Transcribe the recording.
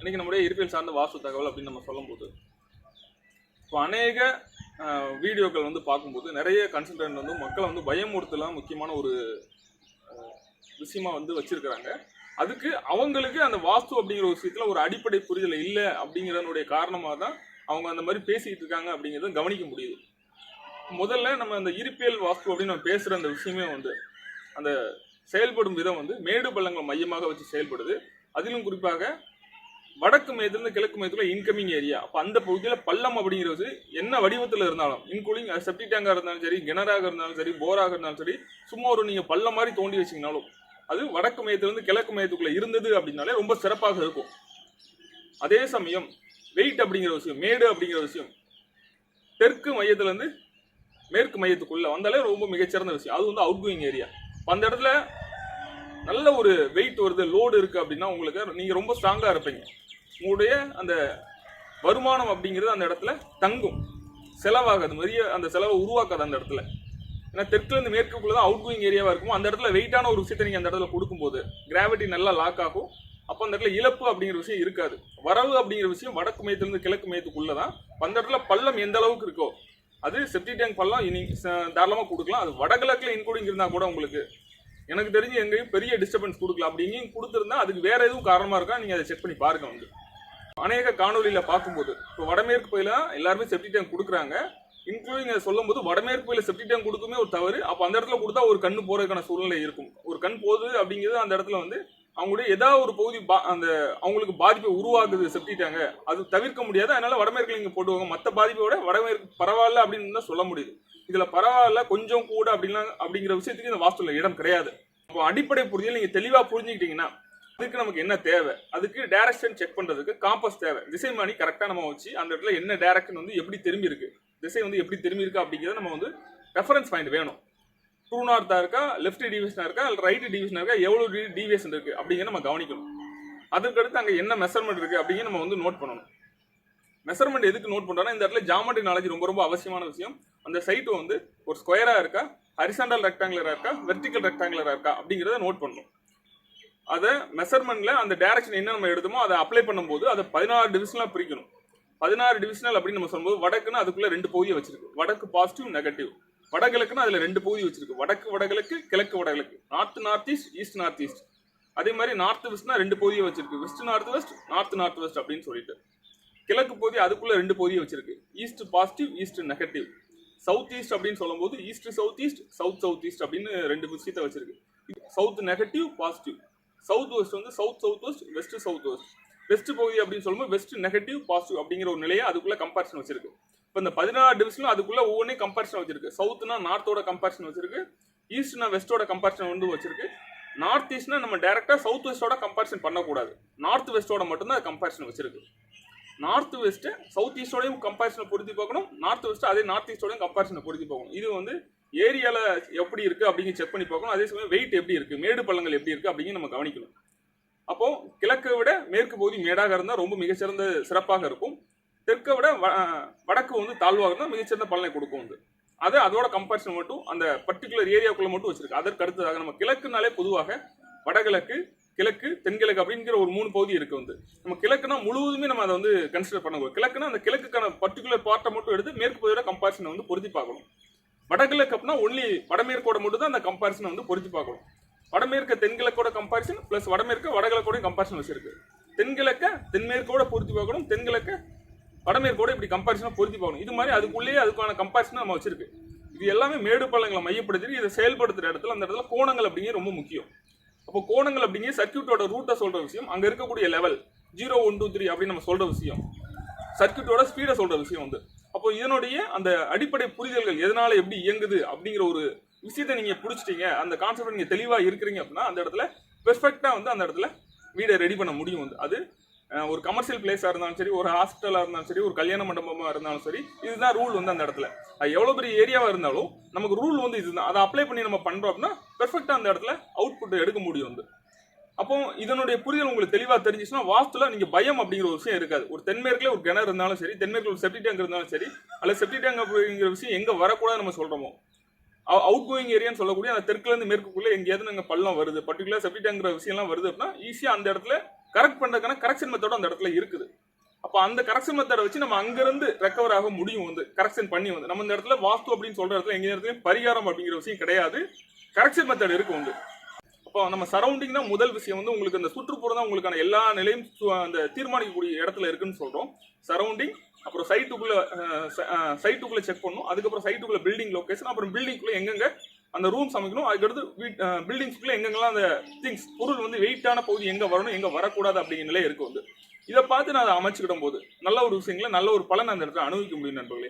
இன்றைக்கி நம்முடைய இயற்பியல் சார்ந்த வாஸ்து தகவல் அப்படின்னு நம்ம சொல்லும்போது இப்போ அநேக வீடியோக்கள் வந்து பார்க்கும்போது நிறைய கன்சல்டன்ட் வந்து மக்களை வந்து பயமுறுத்தலாம் முக்கியமான ஒரு விஷயமா வந்து வச்சிருக்கிறாங்க. அதுக்கு அவங்களுக்கு அந்த வாஸ்து அப்படிங்கிற ஒரு விஷயத்துல ஒரு அடிப்படை புரிதல் இல்லை அப்படிங்கிறதனுடைய காரணமாக தான் அவங்க அந்த மாதிரி பேசிக்கிட்டு இருக்காங்க அப்படிங்கிறத கவனிக்க முடியுது. முதல்ல நம்ம அந்த இருப்பியல் வாஸ்து அப்படின்னு நம்ம பேசுகிற அந்த விஷயமே வந்து அந்த செயல்படும் விதம் வந்து மேடு பள்ளங்களை மையமாக வச்சு செயல்படுது. அதிலும் குறிப்பாக வடக்கு மையத்திலிருந்து கிழக்கு மையத்துல இன்கமிங் ஏரியா. அப்போ அந்த பகுதியில் பள்ளம் அப்படிங்கிறது என்ன வடிவத்தில் இருந்தாலும், இன்க்ளூடிங் செப்டி டேங்காக இருந்தாலும் சரி, கிணறாக இருந்தாலும் சரி, போராக இருந்தாலும் சரி, சும்மா ஒரு நீங்கள் பள்ளம் மாதிரி தோண்டி வச்சிங்கனாலும் அது வடக்கு மையத்திலிருந்து கிழக்கு மையத்துக்குள்ள இருந்தது அப்படின்னாலே ரொம்ப சிறப்பாக இருக்கும். அதே சமயம் வெயிட் அப்படிங்கிற விஷயம், மேடு அப்படிங்கிற விஷயம் தெற்கு மையத்திலிருந்து மேற்கு மையத்துக்குள்ள வந்தாலே ரொம்ப மிகச்சிறந்த விஷயம். அது வந்து அவுட் கோயிங் ஏரியா. அந்த இடத்துல நல்ல ஒரு வெயிட் வருது, லோடு இருக்கு அப்படின்னா உங்களுக்கு நீங்க ரொம்ப ஸ்ட்ராங்கா இருப்பீங்க. உங்களுடைய அந்த வருமானம் அப்படிங்கிறது அந்த இடத்துல தங்கும், செலவாகாது, நிறைய அந்த செலவை உருவாக்காது அந்த இடத்துல. ஏன்னா தெற்குல இருந்து மேற்குக்குள்ள தான் அவுட் கோயிங் ஏரியாவா இருக்கும். அந்த இடத்துல வெயிட்டான ஒரு விஷயத்தை நீங்க அந்த இடத்துல கொடுக்கும்போது கிராவிட்டி நல்லா லாக் ஆகும். அப்போ அந்த இடத்துல இழப்பு அப்படிங்கிற விஷயம் இருக்காது. வரவு அப்படிங்கிற விஷயம் வடக்கு மையத்திலிருந்து கிழக்கு மையத்துக்குள்ளதான். அந்த இடத்துல பள்ளம் எந்த அளவுக்கு இருக்கோ அது செப்டி டேங்க் பள்ளம் தாராளமாக கொடுக்கலாம். அது வடகிழக்குல இன்க்ளூடிங் இருந்தா கூட உங்களுக்கு எனக்கு தெரிஞ்சு எங்கேயும் பெரிய டிஸ்டர்பன்ஸ் கொடுக்கல. அப்படி எங்கேயும் கொடுத்துருந்தா அதுக்கு வேற எதுவும் காரணமா இருக்கா நீங்க அதை செக் பண்ணி பாருங்க. வந்து அநேக காணொலியில பார்க்கும்போது இப்போ வடமேற்கு பகுதியில எல்லாருமே செப்டி டேங்க் கொடுக்குறாங்க. இன்க்ளூடிங் அதை சொல்லும் போது வடமேற்கு பகுதியில செப்டி டேங்க் கொடுக்குமே ஒரு தவறு. அப்போ அந்த இடத்துல கொடுத்தா ஒரு கண்ணு போறதுக்கான சூழ்நிலை இருக்கும். ஒரு கண் போகுது அப்படிங்கிறது அந்த இடத்துல வந்து அவங்களுடைய ஏதாவது ஒரு பகுதி அந்த அவங்களுக்கு பாதிப்பை உருவாக்குது செப்டி டேங்க, அது தவிர்க்க முடியாது. அதனால வடமேற்குல இங்க போட்டுவாங்க. மற்ற பாதிப்போட வடமேற்கு பரவாயில்ல அப்படின்னு தான் சொல்ல முடியுது. இதுல பரவாயில்ல கொஞ்சம் கூட அப்படிங்கிற விஷயத்துக்கு இந்த வாஸ்துல இடம் கிடையாது. அப்போ அடிப்படை புரிதல் நீங்க தெளிவா புரிஞ்சுக்கிட்டீங்கன்னா அதுக்கு நமக்கு என்ன தேவை, அதுக்கு டைரக்ஷன் செக் பண்றதுக்கு காம்பஸ் தேவை. திசைமானி கரெக்டா நம்ம வச்சு அந்த இடத்துல என்ன டைரக்ஷன் வந்து எப்படி திரும்பி இருக்கு, திசை வந்து எப்படி திரும்பி இருக்கு அப்படிங்கிறத நம்ம வந்து ரெஃபரன்ஸ் பாயிண்ட் வேணும். ட்ரூ நார்த்தா இருக்கா, லெஃப்ட் டிவிஷனா இருக்கா, ரைட் டிவிஷனா இருக்கா, எவ்வளவு டிவியேஷன் இருக்கு அப்படிங்கிறத நம்ம கவனிக்கணும். அதுக்கடுத்து அங்க என்ன மெஷர்மெண்ட் இருக்கு அப்படிங்கிற நம்ம வந்து நோட் பண்ணணும். மெஷர்மெண்ட் எதுக்கு நோட் பண்றோம்னா இந்த இடத்துல ஜாமெட்ரி நாலேஜ் ரொம்ப ரொம்ப அவசியமான விஷயம். அந்த சைட் வந்து ஒரு ஸ்கொயரா இருக்கா, ஹரிசாண்டல் ரெக்டாங்குலரா இருக்கா, வெர்டிகல் ரெக்டாங்குலரா இருக்கா அப்படிங்கிறத நோட் பண்ணணும். அதை மெஷர்மெண்ட்ல அந்த டைரக்ஷன் என்ன நம்ம எடுத்தோமோ அதை அப்ளை பண்ணும்போது அதை 16 டிவிஷனலா பிரிக்கணும். 16 டிவிஷனல் அப்படின்னு நம்ம சொல்லும்போது வடக்குன்னு அதுக்குள்ள 2 பகுதியை வச்சிருக்கு. வடக்கு பாசிட்டிவ், நெகட்டிவ். வடகிழக்குன்னு அதுல 2 பகுதி வச்சிருக்கு. வடக்கு வடகிழக்கு, கிழக்கு வடகிழக்கு, north north east, east north east. அதே மாதிரி நார்த் வெஸ்ட்னா 2 பகுதியை வச்சிருக்கு. West north west, north north west அப்படின்னு சொல்லிட்டு. கிழக்கு பகுதி அதுக்குள்ள 2 பகுதியை வச்சிருக்கு. East positive, east negative. South east அப்படின்னு சொல்லும்போது east south east, south south east அப்படின்னு 2 விஷயத்தை வச்சிருக்கு. South negative, positive. South west வந்து south south west, west south west. West பகுதி அப்படின்னு சொல்லும்போது வெஸ்ட் நெகட்டிவ், பாசிட்டிவ் அப்படிங்கிற ஒரு நிலையை அதுக்குள்ள கம்பேரிசன் வச்சிருக்கு. இப்போ இந்த 16 டிவிஷனும் அதுக்குள்ள ஒவ்வொன்றே கம்பேரிசன் வச்சிருக்கு. சவுத்னா நார்த்தோட கம்பேரிசன் வச்சிருக்கு, ஈஸ்ட்னா வெஸ்டோட கம்பேரிசன் வந்து வச்சிருக்கு. நார்த் ஈஸ்ட்னா நம்ம டைரக்டா சவுத் வெஸ்டோட கம்பேரிசன் பண்ணக்கூடாது, நார்த் வெஸ்டோட மட்டும்தான் கம்பேரிசன் வச்சிருக்கு. நார்த் வெஸ்ட் சவுத் ஈஸ்டோடையும் கம்பேரிசனை பொருத்தி பார்க்கணும், நார்த் வெஸ்ட் அதே நார்த் ஈஸ்டோடையும் கம்பேரிசனை பொருத்தி பார்க்கணும். இது வந்து ஏரியால எப்படி இருக்கு அப்படிங்க செக் பண்ணி பார்க்கணும். அதே சமயம் வெயிட் எப்படி இருக்கு, மேடு பள்ளங்கள் எப்படி இருக்கு அப்படிங்க நம்ம கவனிக்கணும். அப்போ கிழக்கை விட மேற்கு பகுதி மேடாக இருந்தால் ரொம்ப மிகச்சிறந்த சிறப்பாக இருக்கும். தெற்கை விட வடக்கு வந்து தாழ்வாக இருந்தால் மிகச்சிறந்த பலனை கொடுக்கும். வந்து அது அதோட கம்பேரிசன் மட்டும் அந்த பர்டிகுலர் ஏரியாவுக்குள்ள மட்டும் வச்சிருக்கு. அதற்கு அடுத்ததாக நம்ம கிழக்குனாலே பொதுவாக வடகிழக்கு, கிழக்கு, தென்கிழக்கு அப்படிங்கிற ஒரு 3 பகுதி இருக்கு. வந்து நம்ம கிழக்குனா முழுவதுமே நம்ம அதை வந்து கன்சிடர் பண்ணக்கூடாது. கிழக்குனா அந்த கிழக்குக்கான பர்டிகுலர் பார்ட்டை மட்டும் எடுத்து மேற்கு பகுதியோட கம்பேரிசனை வந்து பொருத்தி பார்க்கணும். வடகிழக்கு அப்படின்னா ஒன்லி வடமேற்கோட மட்டும் தான் அந்த கம்பேரிசனை வந்து பொருத்தி பார்க்கணும். வடமேற்க தென்கிழக்கோட கம்பேரிசன் பிளஸ் வடமேற்க வடகிழக்கோட கம்பேரிசன் வச்சிருக்கு. தென்கிழக்க தென்மேற்கோட பொருத்தி பார்க்கணும், தென்கிழக்க வடமேற்கோட இப்படி கம்பேரிசனை பொருத்தி பார்க்கணும். இது மாதிரி அதுக்குள்ளேயே அதுக்கான கம்பேரிசனை நம்ம வச்சிருக்கு. இது எல்லாமே மேடு பள்ளங்களை மையப்படுத்தி இதை செயல்படுத்துற இடத்துல அந்த இடத்துல கோணங்கள் அப்படிங்கிற ரொம்ப முக்கியம். அப்போ கோணங்கள் அப்படிங்கிற சர்க்கியூட்டோட ரூட்டை சொல்ற விஷயம், அங்க இருக்கக்கூடிய லெவல் 0 1 2 3 அப்படின்னு நம்ம சொல்ற விஷயம், சர்க்கியூட்டோட ஸ்பீடை சொல்ற விஷயம். வந்து அப்போ இதனுடைய அந்த அடிப்படை புரிதல்கள் எதனால எப்படி இயங்குது அப்படிங்கிற ஒரு விஷயத்தை நீங்க பிடிச்சிட்டீங்க, அந்த கான்செப்ட் நீங்க தெளிவா இருக்கிறீங்க அப்படின்னா அந்த இடத்துல பெர்ஃபெக்டா வந்து அந்த இடத்துல வீடை ரெடி பண்ண முடியும். வந்து அது ஒரு கமர்ஷியல் பிளேஸா இருந்தாலும் சரி, ஒரு ஹாஸ்பிட்டலா இருந்தாலும் சரி, ஒரு கல்யாண மண்டபமா இருந்தாலும் சரி, இதுதான் ரூல். வந்து அந்த இடத்துல அது எவ்வளவு பெரிய ஏரியாவா இருந்தாலும் நமக்கு ரூல் வந்து இதுதான். அதை அப்ளை பண்ணி நம்ம பண்றோம் அப்படின்னா பெர்ஃபெக்டா அந்த இடத்துல அவுட்புட் எடுக்க முடியும். வந்து அப்போ இதனுடைய புரிதல் உங்களுக்கு தெளிவா தெரிஞ்சிச்சுன்னா வாஸ்துல நீங்க பயம் அப்படிங்கிற ஒரு விஷயம் இருக்காது. ஒரு தென்மேற்குல ஒரு கிணறு இருந்தாலும் சரி, தென்மேற்குல ஒரு செப்டி டேங்க் இருந்தாலும் சரி, அல்ல செப்டி டேங்க் அப்படிங்கிற விஷயம் எங்க வரக்கூடாது நம்ம சொல்றோமோ, அவுட் கோயிங் ஏரியான்னு சொல்லக்கூடிய அந்த தெற்குல இருந்து மேற்குக்குள்ள எங்கேயாவது நாங்கள் பள்ளம் வருது, பர்டிகுலர் செப்டி டேங்கிற விஷயம்லாம் வருது அப்படின்னா ஈஸியா அந்த இடத்துல கரெக்ட் பண்றதுக்கான கரெக்ஷன் மெத்தடும் அந்த இடத்துல இருக்குது. அப்ப அந்த கரெக்ஷன் மெத்தடை வச்சு நம்ம அங்கிருந்து ரெக்கவர் ஆக முடியும், வந்து கரெக்ஷன் பண்ணி வந்து நம்ம இந்த இடத்துல வாஸ்து அப்படின்னு சொல்ற இடத்துல எங்க இடத்துலயும் பரிகாரம் அப்படிங்கிற விஷயம் கிடையாது, கரெக்ஷன் மெத்தட் இருக்கு வந்து. அப்போ நம்ம சரௌண்டிங் தான் முதல் விஷயம், வந்து உங்களுக்கு அந்த சுற்றுப்புறம் தான் உங்களுக்கான எல்லா நிலையும் அந்த தீர்மானிக்கக்கூடிய இடத்துல இருக்குன்னு சொல்றோம். சரௌண்டிங், அப்புறம் சைட்டுக்குள்ள செக் பண்ணணும், அதுக்கப்புறம் சைட்டுக்குள்ள பில்டிங் லொகேஷன், அப்புறம் பில்டிங்குள்ள எங்கெங்க அந்த ரூம்ஸ் அமைக்கணும், அதுக்கடுத்து பில்டிங்ஸ்குள்ள எங்கெங்கெல்லாம் அந்த திங்ஸ் பொருள் வந்து வெயிட்டான பகுதி எங்க வரணும் எங்க வரக்கூடாது அப்படிங்கிற நிலை இருக்கு வந்து. இதை பார்த்து நான் அதை அமைச்சுக்கிடும் போது நல்ல ஒரு விஷயங்களை நல்ல ஒரு பலன் அந்த இடத்துல அனுபவிக்க முடியும் நண்பர்களே.